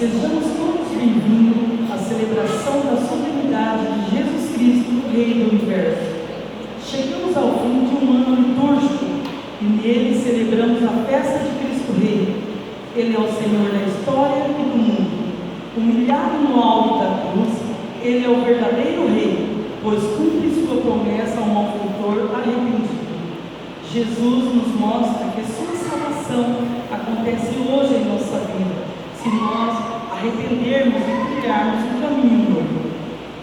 Sejamos todos bem-vindos à celebração da solenidade de Jesus Cristo, Rei do Universo. Chegamos ao fim de um ano litúrgico e nele celebramos a festa de Cristo Rei. Ele é o Senhor da história e do mundo. Humilhado no alto da cruz, Ele é o verdadeiro Rei, pois cumpre sua promessa ao malfeitor arrependido. Jesus nos mostra que sua salvação acontece hoje em nossa vida, se nós arrependermos e trilharmos um caminho novo.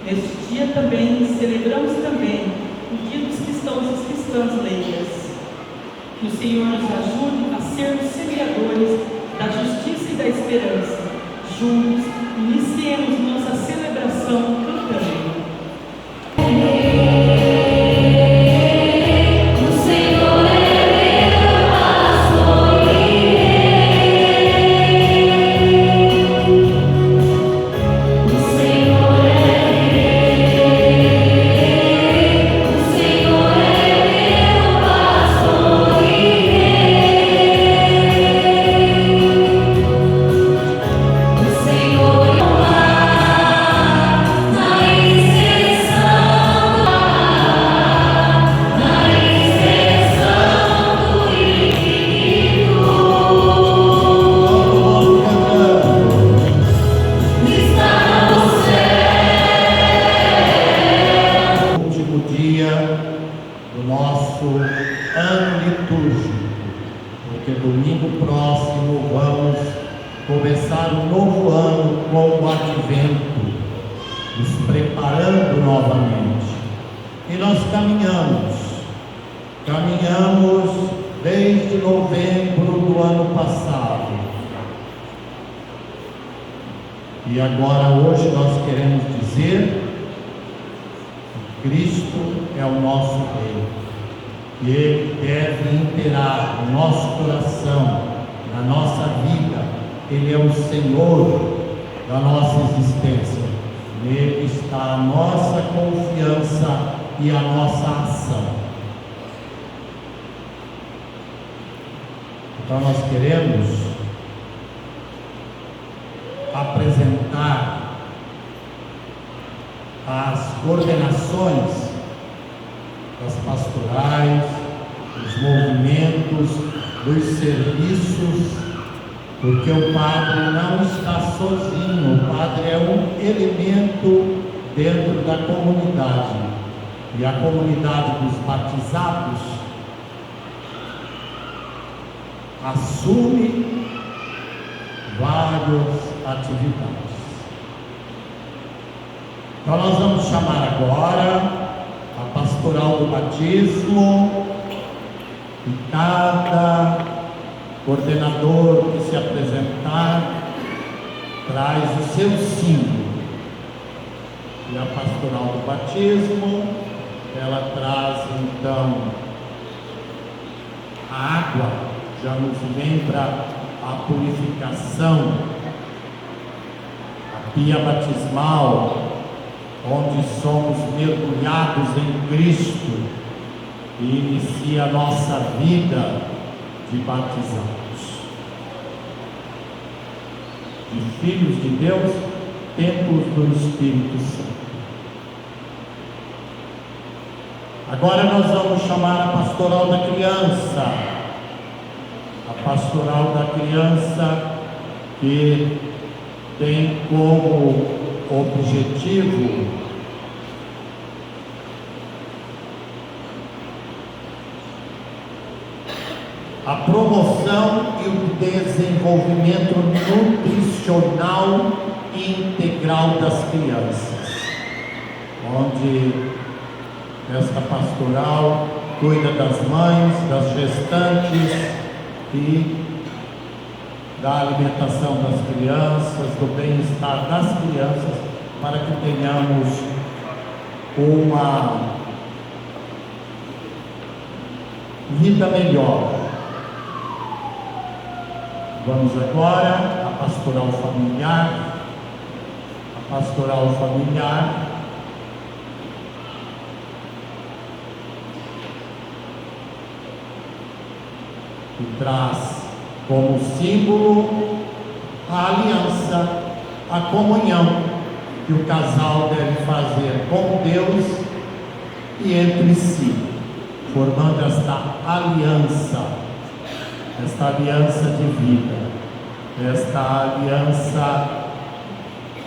Neste dia também celebramos o Dia dos Cristãos e Cristãs leigas. Que o Senhor nos ajude a sermos semeadores da justiça e da esperança. Juntos, iniciemos nossa celebração cantando. Começar um novo ano com o advento, nos preparando novamente. E nós caminhamos desde novembro do ano passado. E agora, hoje, nós queremos dizer que Cristo é o nosso Rei. E Ele deve imperar no nosso coração, na nossa vida. Ele é o Senhor da nossa existência. Nele está a nossa confiança e a nossa ação. Então nós queremos apresentar as coordenações das pastorais, dos movimentos, dos serviços, porque o padre não está sozinho, o padre é um elemento dentro da comunidade. E a comunidade dos batizados assume várias atividades. Então nós vamos chamar agora a pastoral do batismo e cada coordenador que se apresentar traz o seu símbolo. E a pastoral do batismo, ela traz então a água, já nos lembra a purificação, a pia batismal, onde somos mergulhados em Cristo e inicia a nossa vida de batizados, de filhos de Deus, templos do Espírito Santo. Agora nós vamos chamar a pastoral da criança. A pastoral da criança que tem como objetivo a promoção e o desenvolvimento nutricional e integral das crianças, onde esta pastoral cuida das mães, das gestantes e da alimentação das crianças, do bem-estar das crianças, para que tenhamos uma vida melhor. Vamos agora à pastoral familiar. A pastoral familiar que traz como símbolo a aliança a comunhão que o casal deve fazer com Deus e entre si, formando esta aliança de vida, esta aliança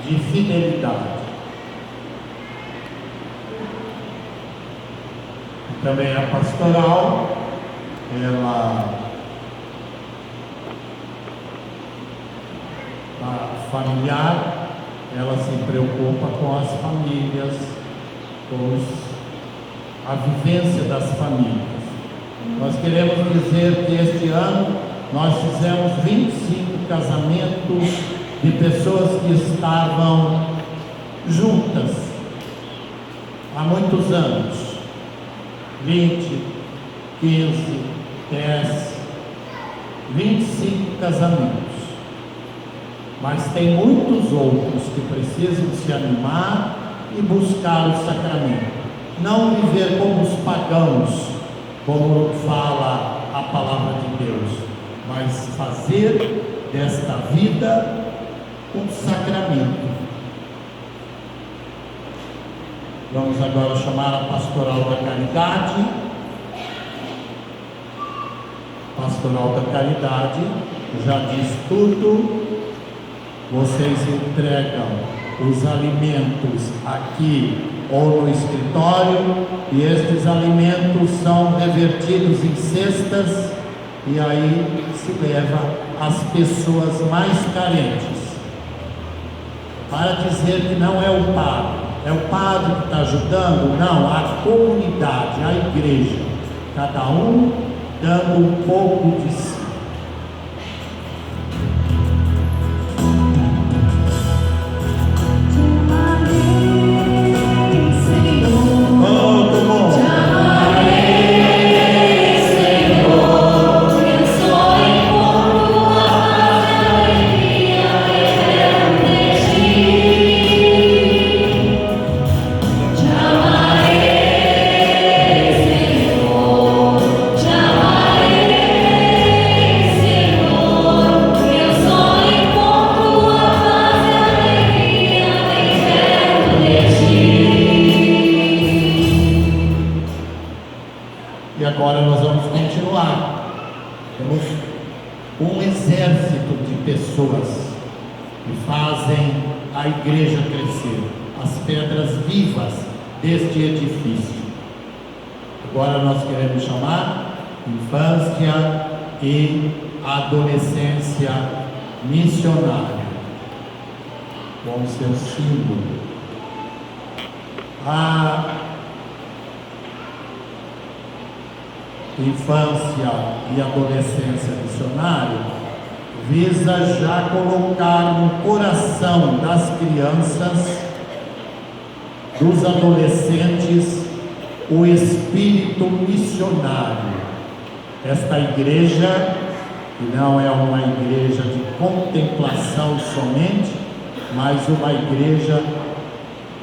de fidelidade. E também a pastoral, a familiar, ela se preocupa com as famílias, com a vivência das famílias. Nós queremos dizer que este ano nós fizemos 25 casamentos de pessoas que estavam juntas há muitos anos, 20, 15, 10, 25 casamentos. Mas tem muitos outros que precisam se animar e buscar o sacramento. Não viver como os pagãos, como fala a palavra de Deus, mas fazer desta vida um sacramento. Vamos agora chamar a pastoral da caridade. Pastoral da caridade já diz tudo. Vocês entregam os alimentos aqui ou no escritório, e estes alimentos são revertidos em cestas, e aí se leva às pessoas mais carentes. Para dizer que não é o padre que está ajudando, não, a comunidade, a igreja, cada um dando um pouco de si. E agora nós vamos continuar. Temos um exército de pessoas que fazem a igreja crescer, as pedras vivas deste edifício. Agora nós queremos chamar infância e adolescência missionária, como seu símbolo. A infância e adolescência missionária visa já colocar no coração das crianças, dos adolescentes, o espírito missionário. Esta igreja, que não é uma igreja de contemplação somente, mas uma igreja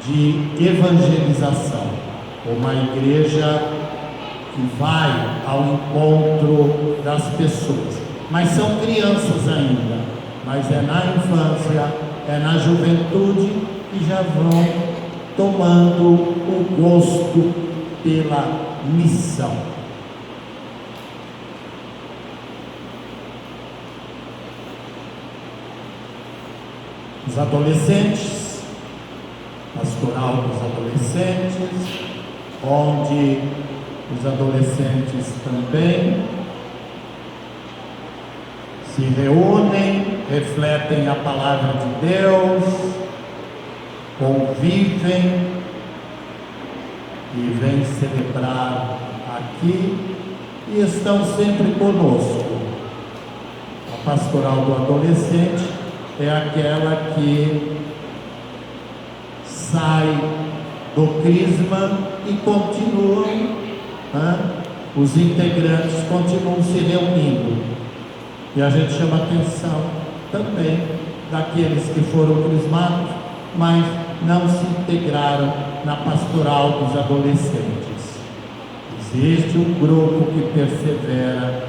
de evangelização, uma igreja que vai ao encontro das pessoas. Mas são crianças ainda, mas é na infância, é na juventude que já vão tomando o gosto pela missão. Os adolescentes, pastoral dos adolescentes, onde os adolescentes também se reúnem, refletem a palavra de Deus, convivem e vêm celebrar aqui e estão sempre conosco. A pastoral do adolescente é aquela que sai do crisma e continuam, os integrantes continuam se reunindo. E a gente chama atenção também daqueles que foram crismados, mas não se integraram na pastoral dos adolescentes. Existe um grupo que persevera,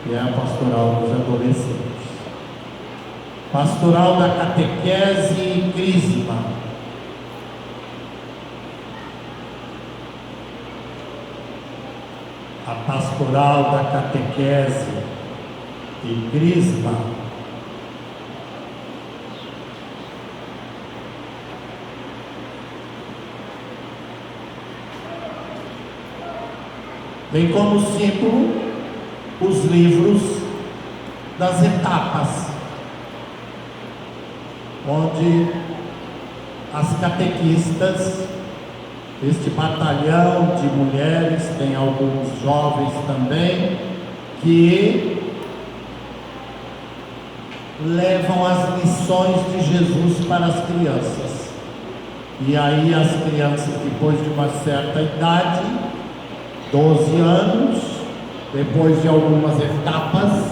que é a pastoral dos adolescentes. Pastoral da Catequese e Crisma. A Pastoral da Catequese e Crisma tem como símbolo os livros das etapas, onde as catequistas, este batalhão de mulheres, tem alguns jovens também, que levam as lições de Jesus para as crianças. E aí as crianças, depois de uma certa idade, 12 anos, depois de algumas etapas,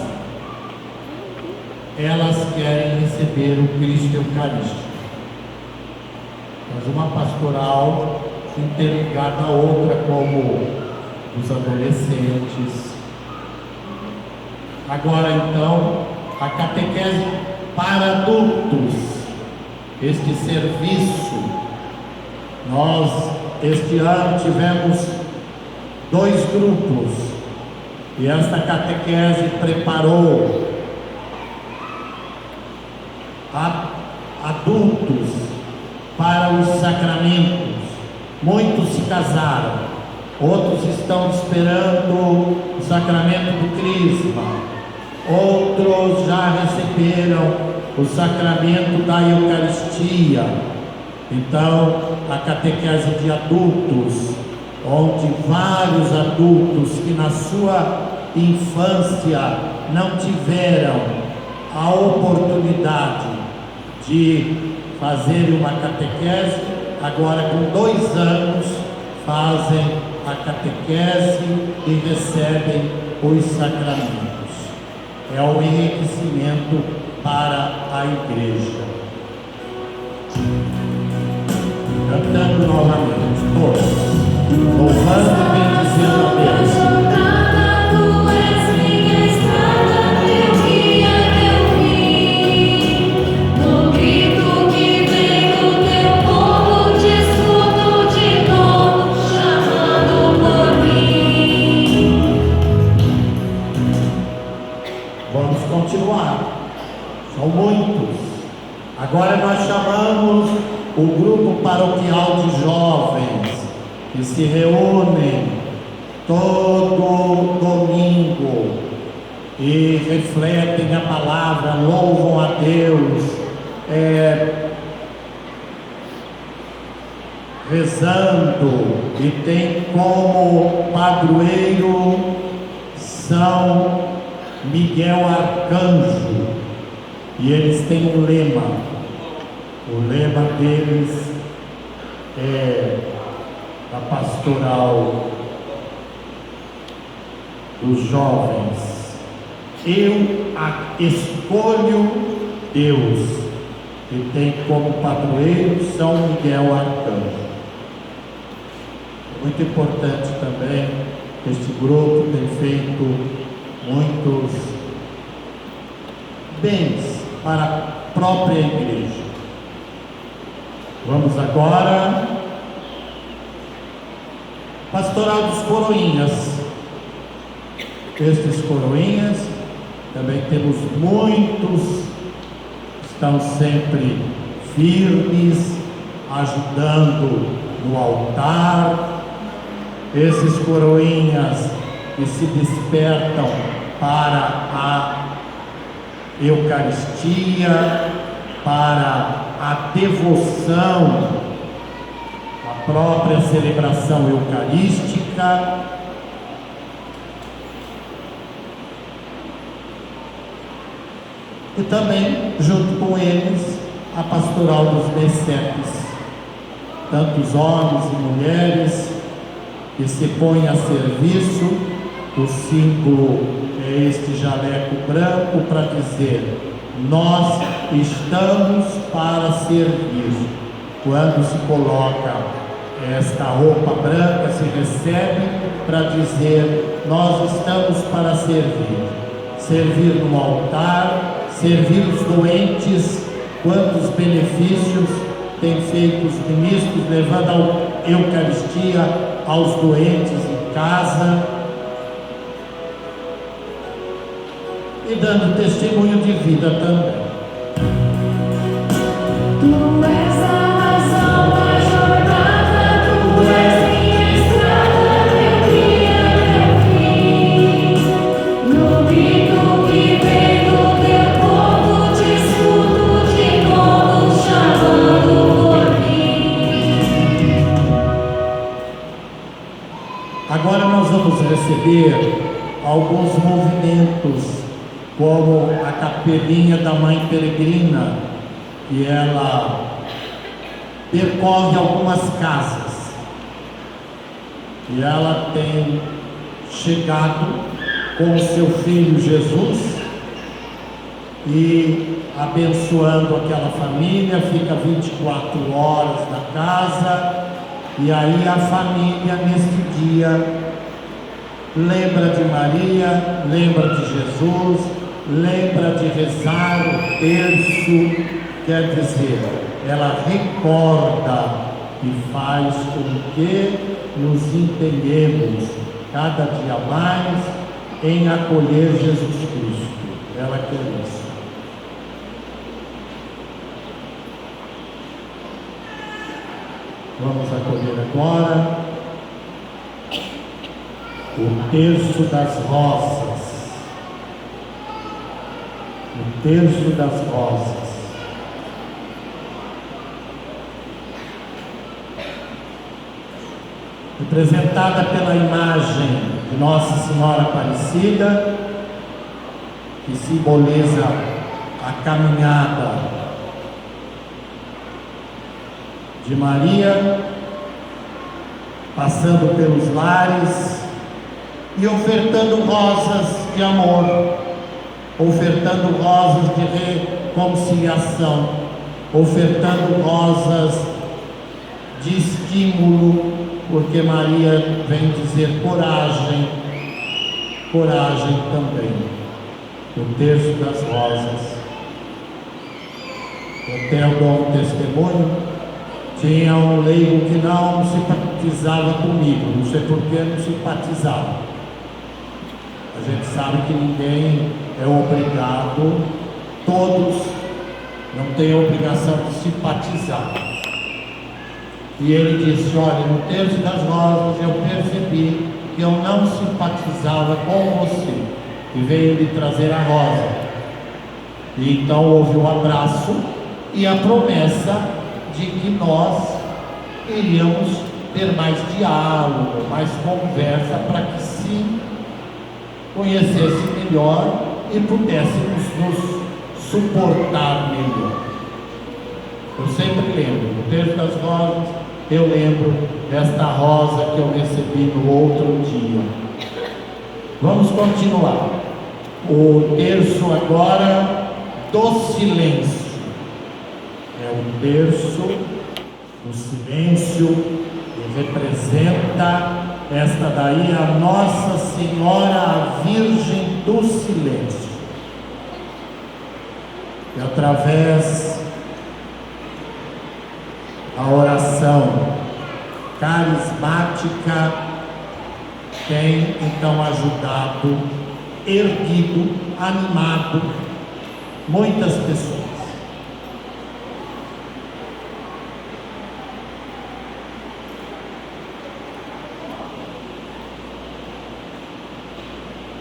elas querem receber o Cristo Eucarístico. Mas uma pastoral interligada a outra, como os adolescentes. Agora então, a catequese para adultos, este serviço, nós este ano tivemos 2 grupos, e esta catequese preparou adultos para os sacramentos. Muitos se casaram, outros estão esperando o sacramento do Crisma, outros já receberam o sacramento da Eucaristia. Então, a catequese de adultos, onde vários adultos que na sua infância não tiveram a oportunidade de fazer uma catequese, agora com 2 anos fazem a catequese e recebem os sacramentos. É o enriquecimento para a igreja. Cantando novamente, todos, louvando e bendizendo a Deus. São muitos. Agora nós chamamos o grupo paroquial de jovens, que se reúnem todo domingo e refletem a palavra, louvam a Deus, rezando, e tem como padroeiro São Miguel Arcanjo, e eles têm um lema. O lema deles é a pastoral dos jovens: eu escolho Deus, e tem como padroeiro São Miguel Arcanjo. Muito importante também, este grupo tem feito muitos bens para a própria igreja. Vamos agora, pastoral dos coroinhas. Estes coroinhas, também temos muitos, estão sempre firmes, ajudando no altar. Esses coroinhas que se despertam para a Eucaristia, para a devoção, a própria celebração eucarística. E também, junto com eles, a pastoral dos necépes, tantos homens e mulheres que se põem a serviço. O símbolo é este jaleco branco para dizer: nós estamos para servir. Quando se coloca esta roupa branca, se recebe para dizer: nós estamos para servir. Servir no altar, servir os doentes, quantos benefícios tem feito os ministros, levando a Eucaristia aos doentes em casa e dando testemunho de vida também. Tu és a razão da jornada, tu és minha estrada, meu guia, meu fim. No grito que vem do teu povo, te escuto de novo, chamando por mim. Agora nós vamos receber alguns movimentos, como a capelinha da Mãe Peregrina, que ela percorre algumas casas, e ela tem chegado com o seu filho Jesus e abençoando aquela família, fica 24 horas na casa, e aí a família nesse dia lembra de Maria, lembra de Jesus, lembra de rezar o terço, quer dizer, ela recorda e faz com que nos empenhemos cada dia mais em acolher Jesus Cristo. Ela quer isso. Vamos acolher agora o terço das rosas. O terço das rosas. Representada pela imagem de Nossa Senhora Aparecida, que simboliza a caminhada de Maria, passando pelos lares e ofertando rosas de amor, ofertando rosas de reconciliação, ofertando rosas de estímulo, porque Maria vem dizer coragem, coragem também. O terço das rosas. Eu tenho bom testemunho. Tinha um leigo que não simpatizava comigo, não sei por que não simpatizava. A gente sabe que ninguém é obrigado, todos não têm obrigação de simpatizar. E ele disse: olha, no terço das rosas eu percebi que eu não simpatizava com você, e veio lhe trazer a rosa. E então houve um abraço e a promessa de que nós iríamos ter mais diálogo, mais conversa, para que se conhecesse melhor e pudéssemos nos suportar melhor. Eu sempre lembro, no terço das rosas, eu lembro desta rosa que eu recebi no outro dia. Vamos continuar. O terço agora do silêncio. É o terço do silêncio, que representa esta daí, a Nossa Senhora, a Virgem do Silêncio. E através da oração carismática, tem então ajudado, erguido, animado muitas pessoas.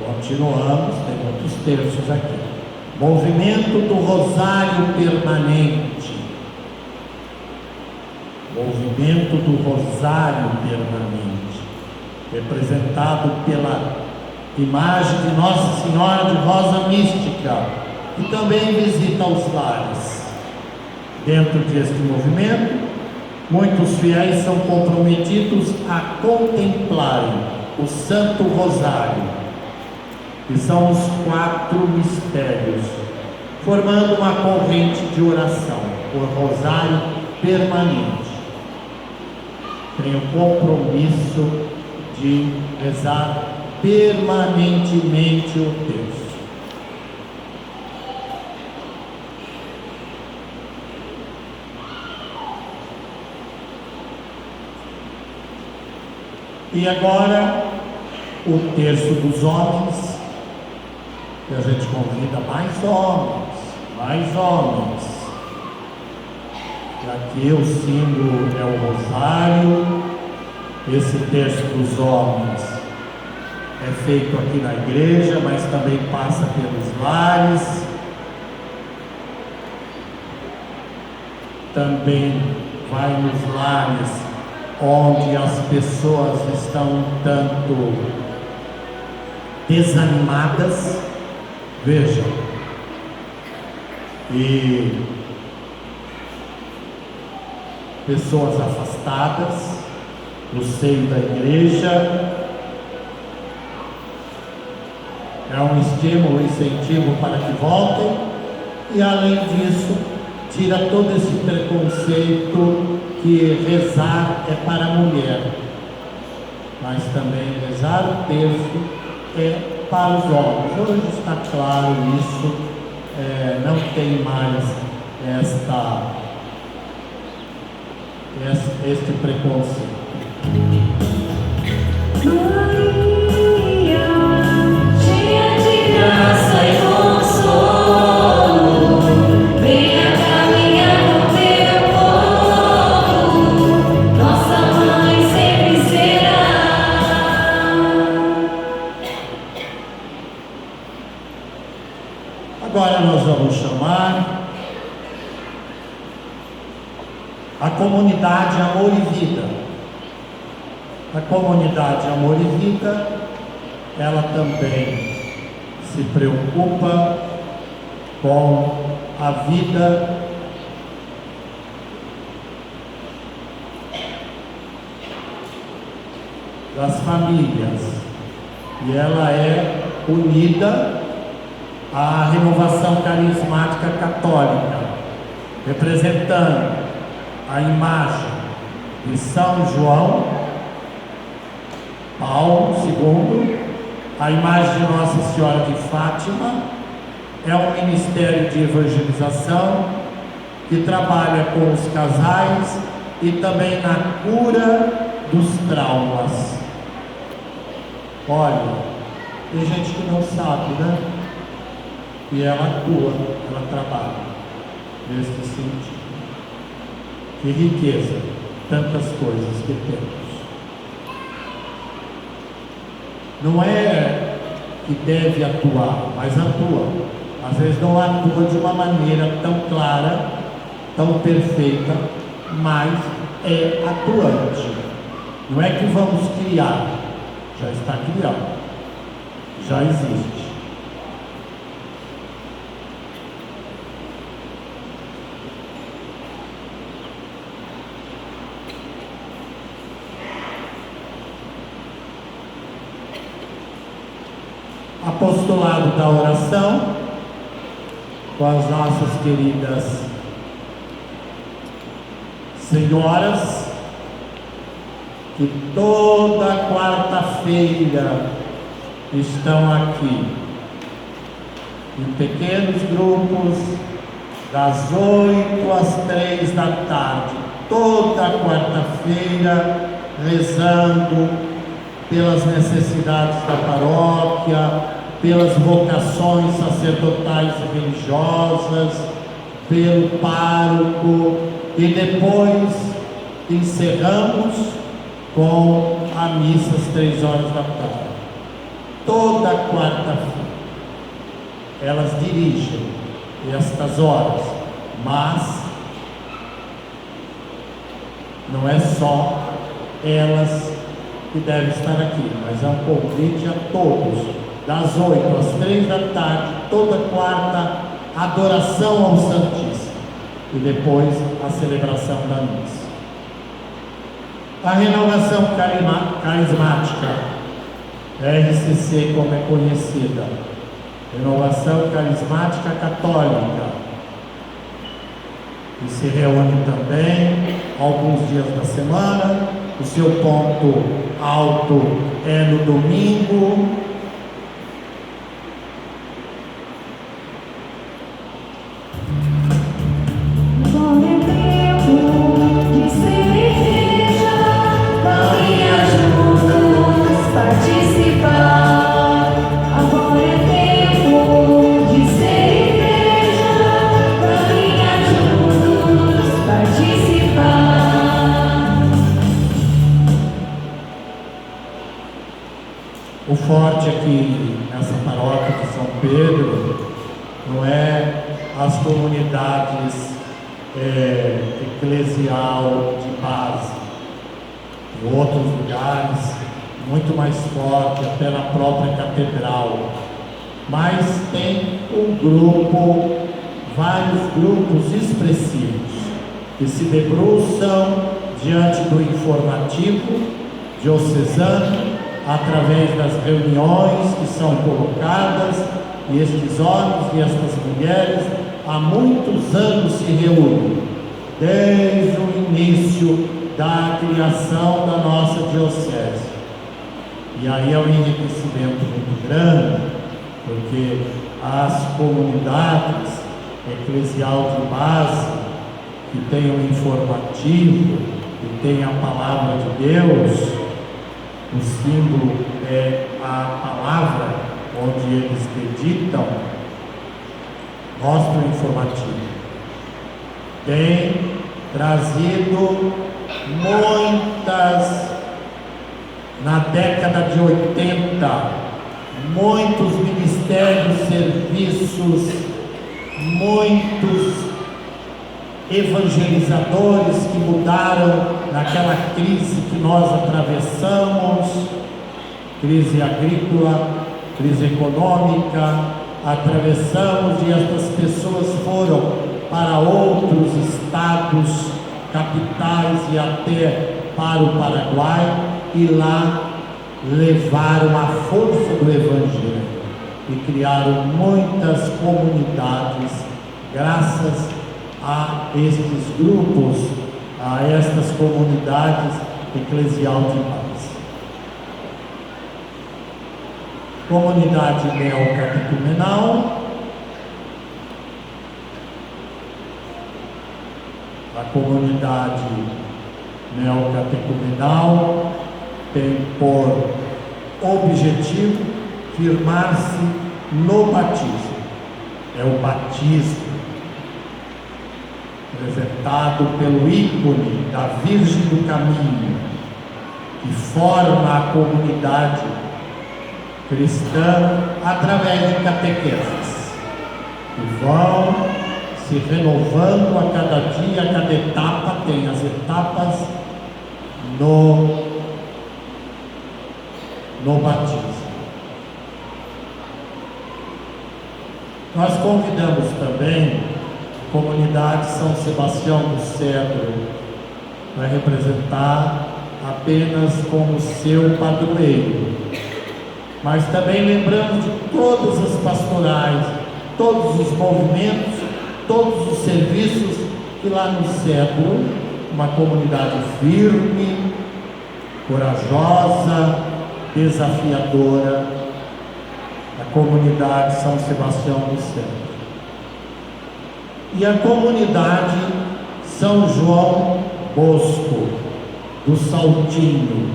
Continuamos, tem muitos terços aqui. Movimento do Rosário Permanente. Movimento do Rosário Permanente, representado pela imagem de Nossa Senhora de Rosa Mística, que também visita os lares. Dentro deste movimento, muitos fiéis são comprometidos a contemplarem o Santo Rosário, que são os 4 mistérios, formando uma corrente de oração, o Rosário Permanente. Tem o compromisso de rezar permanentemente o terço. E agora, o terço dos homens, que a gente convida mais homens. E aqui o símbolo é o rosário. Esse terço dos homens é feito aqui na igreja, mas também passa pelos lares. Também vai nos lares onde as pessoas estão um tanto desanimadas, vejam, e pessoas afastadas no seio da igreja. É um estímulo, um incentivo para que voltem, e além disso, tira todo esse preconceito que rezar é para a mulher, mas também rezar o terço é para os homens. Hoje está claro isso, não tem mais este preconceito. Maria, cheia de graça e consolo, venha caminhar no teu colo, nossa mãe sempre será. Agora nós vamos chamar a comunidade Amor e Vida. A comunidade Amor e Vida, ela também se preocupa com a vida das famílias, e ela é unida à Renovação Carismática Católica, representando a imagem de São João Paulo II, a imagem de Nossa Senhora de Fátima. É um ministério de evangelização que trabalha com os casais e também na cura dos traumas. Olha, tem gente que não sabe, né? E ela atua, ela trabalha nesse sentido. Que riqueza, tantas coisas que temos. Não é que deve atuar, mas atua. Às vezes não atua de uma maneira tão clara, tão perfeita, mas é atuante. Não é que vamos criar, já está criado, já existe. Apostolado da oração, com as nossas queridas senhoras, que toda quarta-feira estão aqui, em pequenos grupos, das 8 às 3 da tarde, toda quarta-feira, rezando pelas necessidades da paróquia, pelas vocações sacerdotais e religiosas, pelo pároco, e depois encerramos com a missa às 3 horas da tarde. Toda quarta-feira elas dirigem estas horas, mas não é só elas que devem estar aqui, mas é um convite a todos, das 8 às 3 da tarde, toda quarta, adoração ao Santíssimo, e depois a celebração da missa. A Renovação Carismática, RCC como é conhecida, Renovação Carismática Católica, que se reúne também alguns dias da semana. O seu ponto alto é no domingo. Agora é tempo de ser igreja, caminhar juntos. as comunidades eclesial de base. Em outros lugares, muito mais forte, até na própria catedral. Mas tem um grupo, vários grupos expressivos, que se debruçam diante do informativo diocesano, através das reuniões que são colocadas, e estes homens e estas mulheres há muitos anos se reúnem, desde o início da criação da nossa diocese. E aí é um enriquecimento muito grande, porque as comunidades eclesial de base, que tem um informativo, que tem a palavra de Deus, o símbolo é a palavra onde eles meditam, mostra o informativo. Tem trazido muitas, na década de 80, muitos ministérios, serviços, muitos evangelizadores que mudaram naquela crise que nós atravessamos, crise agrícola, crise econômica, atravessamos, e estas pessoas foram para outros estados, capitais e até para o Paraguai, e lá levaram a força do Evangelho e criaram muitas comunidades graças a estes grupos, a estas comunidades eclesial de base. Comunidade neocatecumenal, a comunidade neocatecumenal tem por objetivo firmar-se no batismo. É o batismo representado pelo ícone da Virgem do Caminho, que forma a comunidade cristã através de catequeses, que vão se renovando a cada dia, a cada etapa. Tem as etapas no batismo. Nós convidamos também a comunidade São Sebastião do Cedro, vai representar apenas como seu padroeiro, mas também lembramos de todas as pastorais, todos os movimentos, todos os serviços que lá no Cedro, uma comunidade firme, corajosa, desafiadora, a comunidade São Sebastião do Cedro. E a comunidade São João Bosco do Saltinho,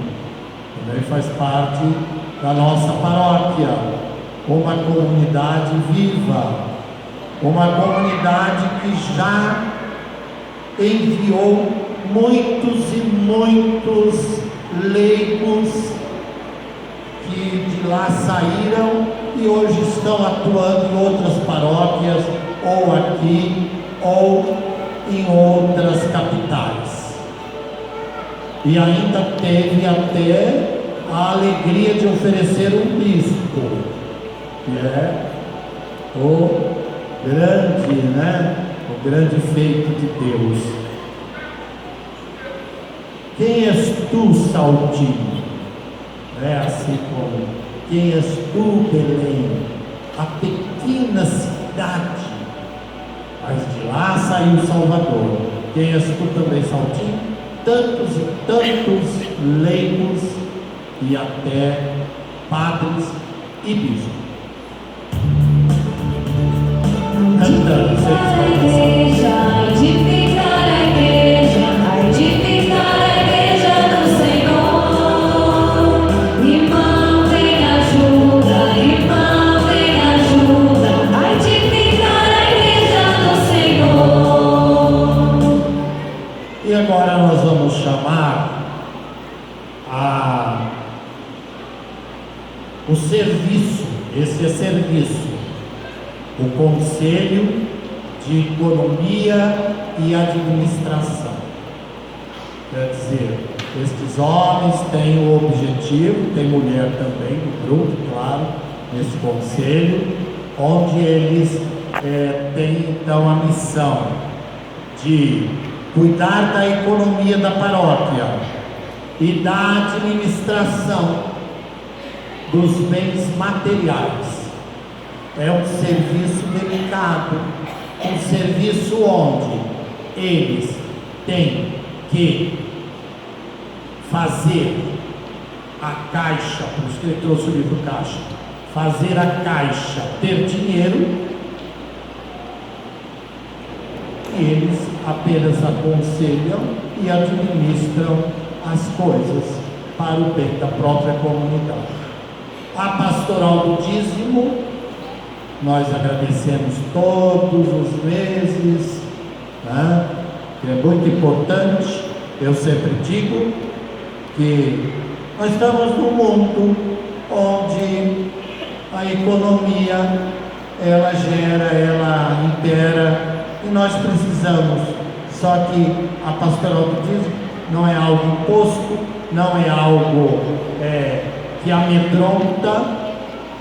também faz parte da nossa paróquia, uma comunidade viva, uma comunidade que já enviou muitos e muitos leigos que de lá saíram e hoje estão atuando em outras paróquias, ou aqui, ou em outras capitais. E ainda teve até a alegria de oferecer um bispo, que é o grande feito de Deus. Quem és tu, Saltinho? É assim como: quem és tu, Belém? A pequena cidade, mas de lá saiu o Salvador. Quem és tu também, Saltinho? Tantos e tantos leigos e até padres e bispos. Cantando, E agora nós vamos chamar o serviço, esse é serviço, o conselho de economia e administração. Quer dizer, estes homens têm o objetivo, tem mulher também no grupo, claro, nesse conselho, onde eles têm então a missão de cuidar da economia da paróquia e da administração dos bens materiais. É um serviço delicado, um serviço onde eles têm que fazer a caixa, por isso que ele trouxe o livro Caixa, fazer a caixa ter dinheiro, e eles apenas aconselham e administram as coisas para o bem da própria comunidade. A pastoral do dízimo, nós agradecemos todos os meses, né? Que é muito importante. Eu sempre digo que nós estamos num mundo onde a economia, ela gera, ela impera, e nós precisamos, só que a pastoral do dízimo não é algo imposto, não é algo que amedronta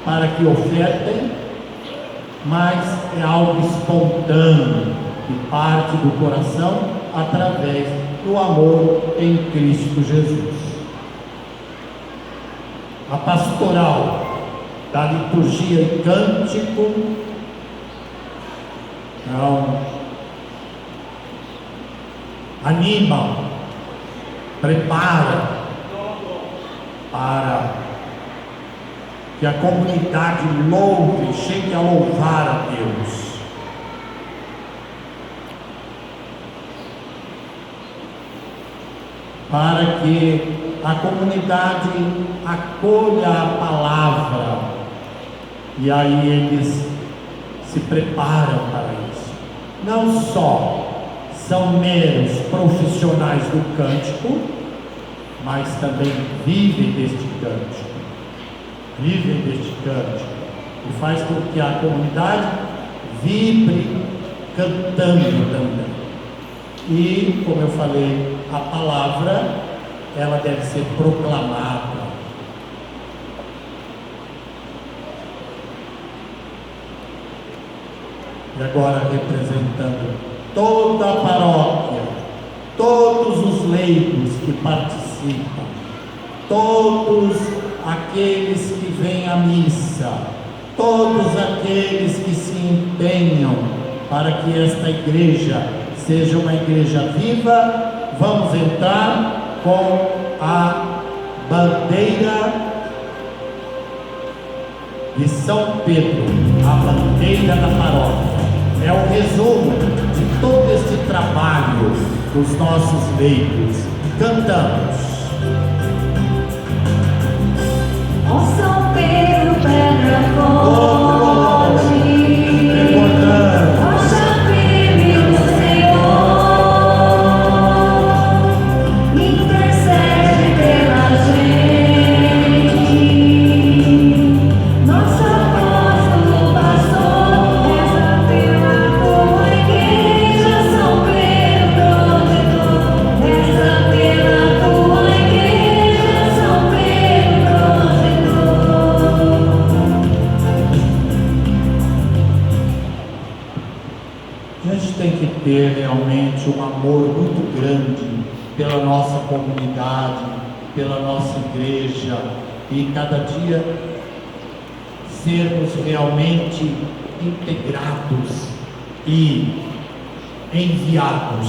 para que ofertem, mas é algo espontâneo, que parte do coração através do amor em Cristo Jesus. A pastoral da liturgia e cântico, então, anima, prepara para que a comunidade louve, chegue a louvar a Deus. Para que a comunidade acolha a palavra, e aí eles se preparam para isso. Não só são meros profissionais do cântico, mas também vivem deste cântico. Vivem deste cântico. E faz com que a comunidade vibre cantando também. E, como eu falei, a palavra, ela deve ser proclamada. E agora, representando toda a paróquia, todos os leigos que participam, todos aqueles que vêm à missa, todos aqueles que se empenham para que esta igreja seja uma igreja viva, vamos entrar com a bandeira de São Pedro, a bandeira da paróquia. É o resumo de todo este trabalho dos nossos leigos. Cantamos. Ó São Pedro, pedra forte, rocha firme do Senhor, intercede pela gente. Nosso apóstolo, pastor, reza pela tua igreja, São Pedro protetor, reza pela tua igreja, São Pedro protetor. A gente tem que ter realmente um amor muito grande pela nossa comunidade, pela nossa igreja, e cada dia sermos realmente integrados e enviados.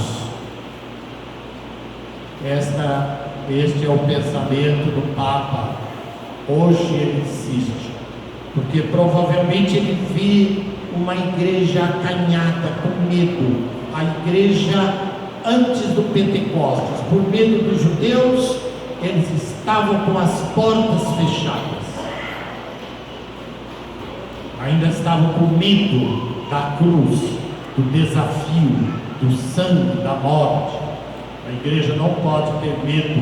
Este é o pensamento do Papa. Hoje ele insiste, porque provavelmente ele vê uma igreja acanhada, com medo. A igreja antes do Pentecostes, por medo dos judeus, eles estavam com as portas fechadas, ainda estavam com medo da cruz, do desafio, do sangue, da morte. A igreja não pode ter medo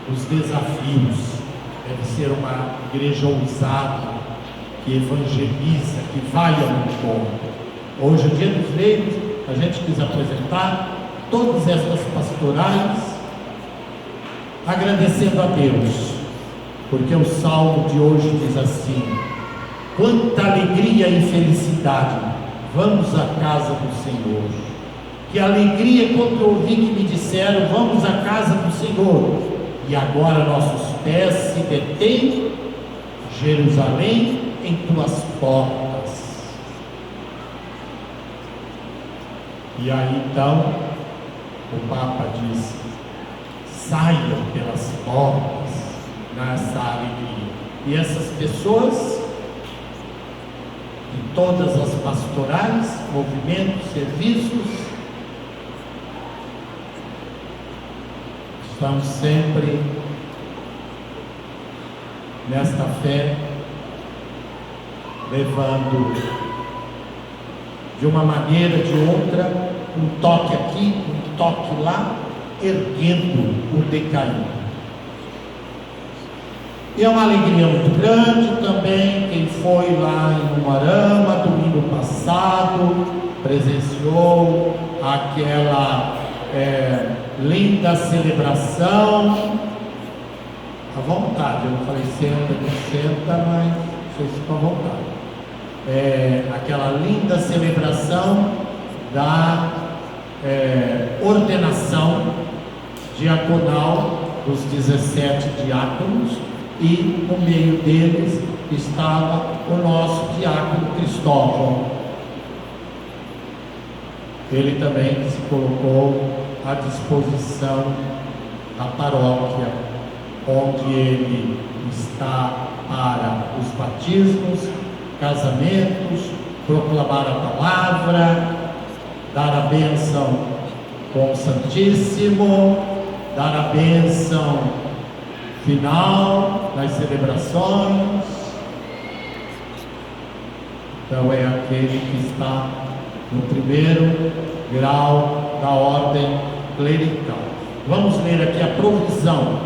dos desafios, deve ser uma igreja ousada, que evangeliza, que vai ao encontro. Hoje, o Dia dos Leigos, a gente quis apresentar todas essas pastorais, agradecendo a Deus, porque o salmo de hoje diz assim: quanta alegria e felicidade, vamos à casa do Senhor. Que alegria quando eu ouvi que me disseram, vamos à casa do Senhor. E agora nossos pés se detêm, Jerusalém, em tuas portas. E aí então, o Papa disse: saiam pelas portas nessa alegria. E essas pessoas, em todas as pastorais, movimentos, serviços, estão sempre nesta fé, levando de uma maneira, de outra, um toque aqui, um toque lá, erguendo o decaído. E é uma alegria muito grande também quem foi lá em Umuarama domingo passado, presenciou aquela linda celebração. À vontade, eu não falei senta, mas vocês ficam à vontade. Aquela linda celebração da ordenação diaconal dos 17 diáconos, e no meio deles estava o nosso diácono Cristóvão. Ele também se colocou à disposição da paróquia, onde ele está para os batismos, casamentos, proclamar a palavra, dar a bênção com o Santíssimo, dar a bênção final nas celebrações. Então é aquele que está no primeiro grau da ordem clerical. Vamos ler aqui a provisão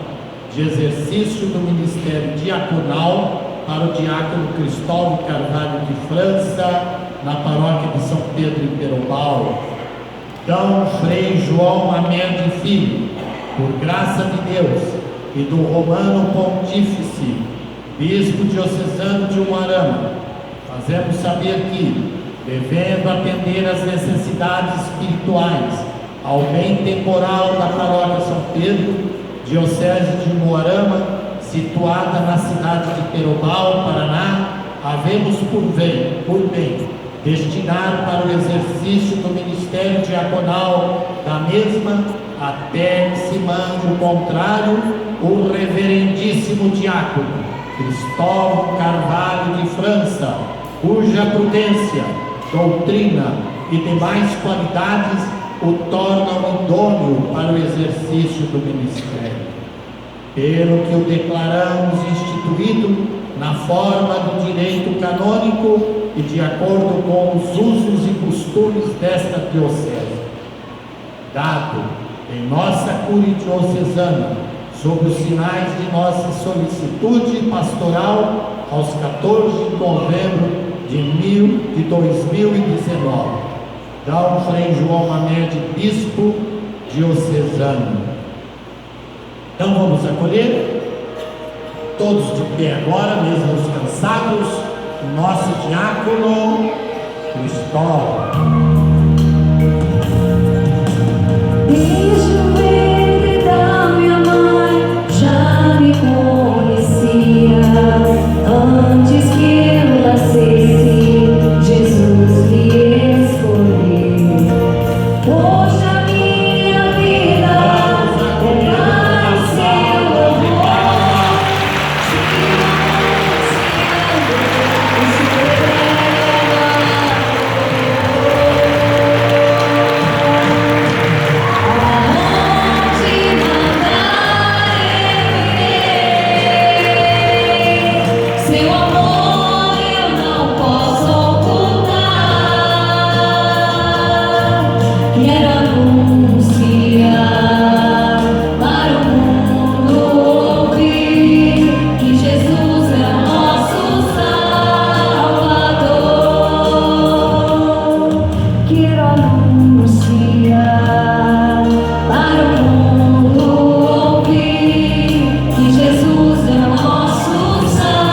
de exercício do ministério diaconal para o diácono Cristóvão Carvalho de França, na paróquia de São Pedro em Perobal. Então, Frei João Amédio Filho, por graça de Deus e do Romano Pontífice, Bispo Diocesano de Umuarama, fazemos saber que, devendo atender às necessidades espirituais, ao bem temporal da paróquia São Pedro, Diocese de Umuarama, situada na cidade de Perobal, Paraná, havemos por bem destinar para o exercício do ministério diaconal da mesma, até que se mande o contrário, o reverendíssimo diácono Cristóvão Carvalho de França, cuja prudência, doutrina e demais qualidades o tornam idôneo para o exercício do ministério. Pelo que o declaramos instituído na forma do direito canônico e de acordo com os usos e costumes desta diocese, dado em nossa cúria diocesana, sob os sinais de nossa solicitude pastoral, aos 14 de novembro de 2019, dá o Frei João Amédio, Bispo Diocesano. Então vamos acolher, todos de pé agora, mesmo os cansados, o nosso diácono Cristóvão. Desde o ventre da minha mãe já me conhecia. Antes que eu nascesse, Jesus me escolheu. Hoje a minha vida é seu amor. Se anunciar, para o mundo ouvir que Jesus é o nosso Salvador.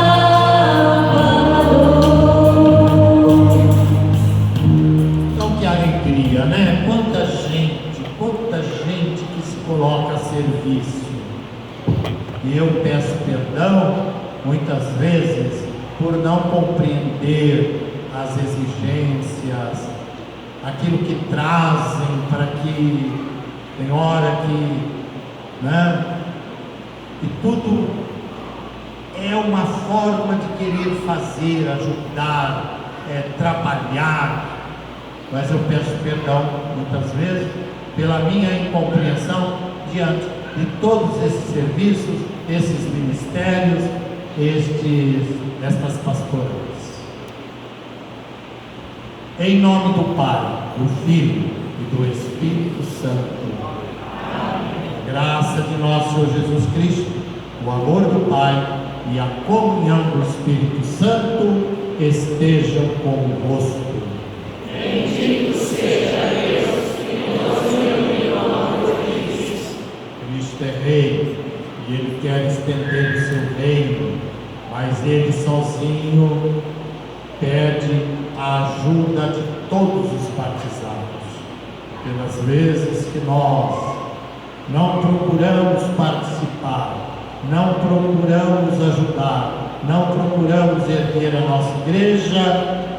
Então, que alegria, né? Quanta gente que se coloca a serviço. E eu peço perdão, muitas vezes, por não compreender as exigências, aquilo que trazem para que tem hora que, né? E tudo é uma forma de querer fazer, ajudar, trabalhar, mas eu peço perdão muitas vezes pela minha incompreensão diante de todos esses serviços, esses ministérios, estas pastorais. Em nome do Pai, do Filho e do Espírito Santo. A graça de nosso Senhor Jesus Cristo, o amor do Pai e a comunhão do Espírito Santo estejam convosco. Bendito seja Deus que nos uniu ao amor de Cristo. Cristo é Rei e Ele quer estender o seu reino, mas Ele sozinho pede a ajuda de todos os batizados. Pelas vezes que nós não procuramos participar, não procuramos ajudar, não procuramos erguer a nossa igreja,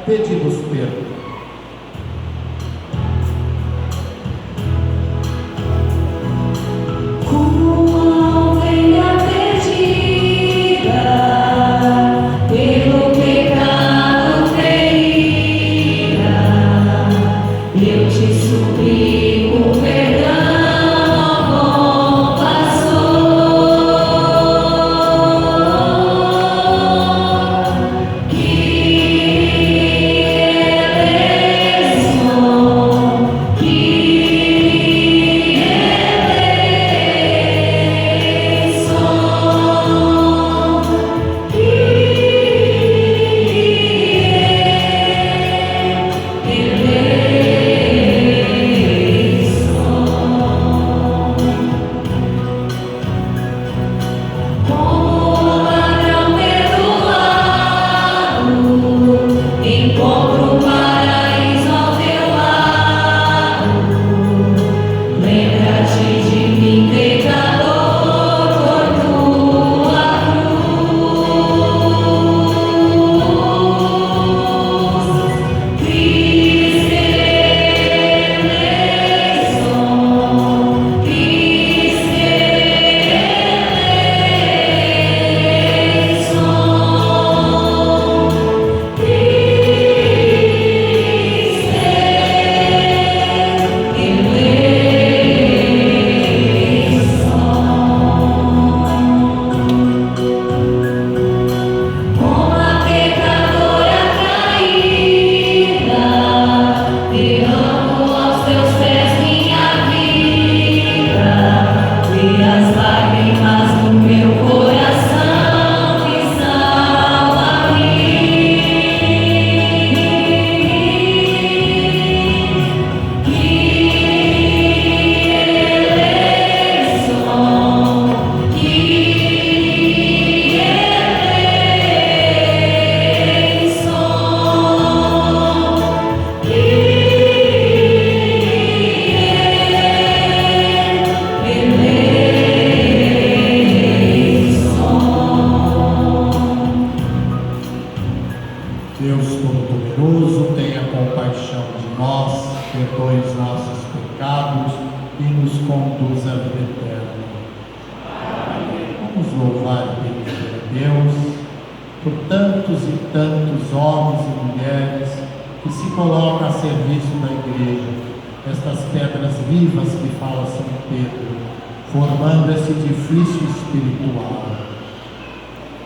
pedimos perdão.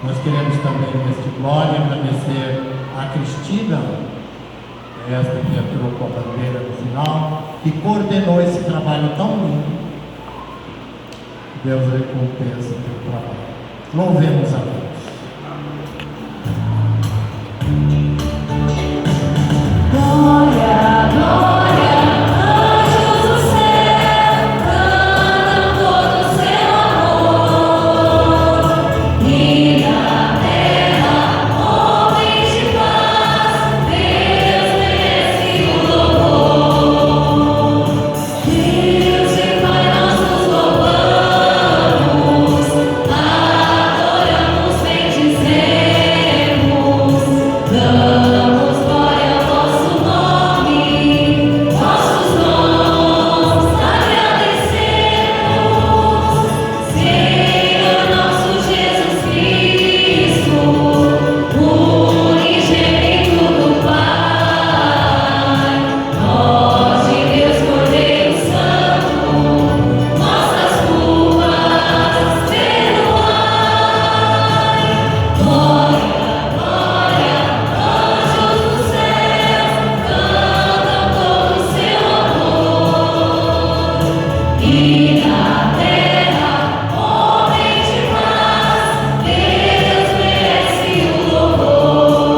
Nós queremos também, neste glória, agradecer a Cristina, esta que entrou com a bandeira no final, e coordenou esse trabalho tão lindo. Deus recompensa o teu trabalho. Louvemos a Deus.